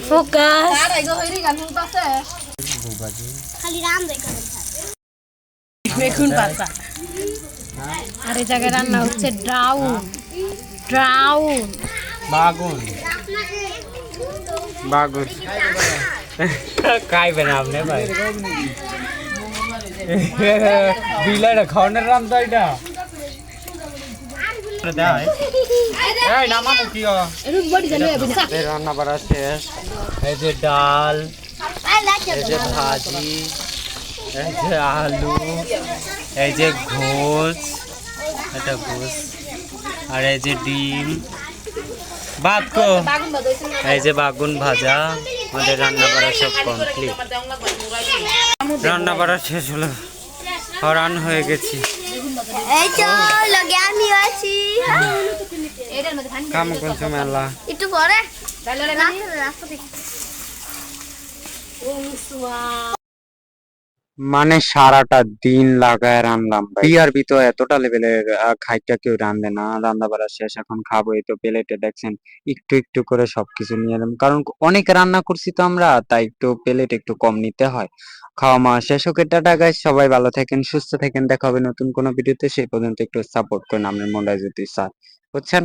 focus বেগুন পাতা আর এই জায়গায় রান্না হচ্ছে ডাউন ডাউন বাগুন বাগুন খাইবেন আপনি ভাই বিলাইটা খাওয়ানোর রাম তো এটা রান্না বাড়া শেষ এই যে ডাল এই যে ভাজি এই যে আলু এই যে ঘোষ এটা ঘোষ আর এই যে ডিম ভাত কো এই যে বাগুন ভাজা আমাদের রান্না বাড়া সব কমপ্লিট রান্না বাড়া শেষ হলো হরান হয়ে গেছি এই তো লগে আমি আছি কাম করছো মেলা একটু পরে মানে সারাটা দিন লাগায় রান্নাম বিআরবি তো এতটা লেভেলের খাইটা কেউ রান্ধে না রান্না বাড়া শেষ এখন খাবো এই তো প্লেটে দেখছেন একটু একটু করে সবকিছু নিয়ে এলাম কারণ অনেক রান্না করছি তো আমরা তাই একটু প্লেট একটু কম নিতে হয় খাওয়া মাওয়া শেষ হোক টাটা গাইস সবাই ভালো থাকেন সুস্থ থাকেন দেখা হবে নতুন কোনো ভিডিওতে সেই পর্যন্ত একটু সাপোর্ট করেন আপনার মনটা যদি চায় বুঝছেন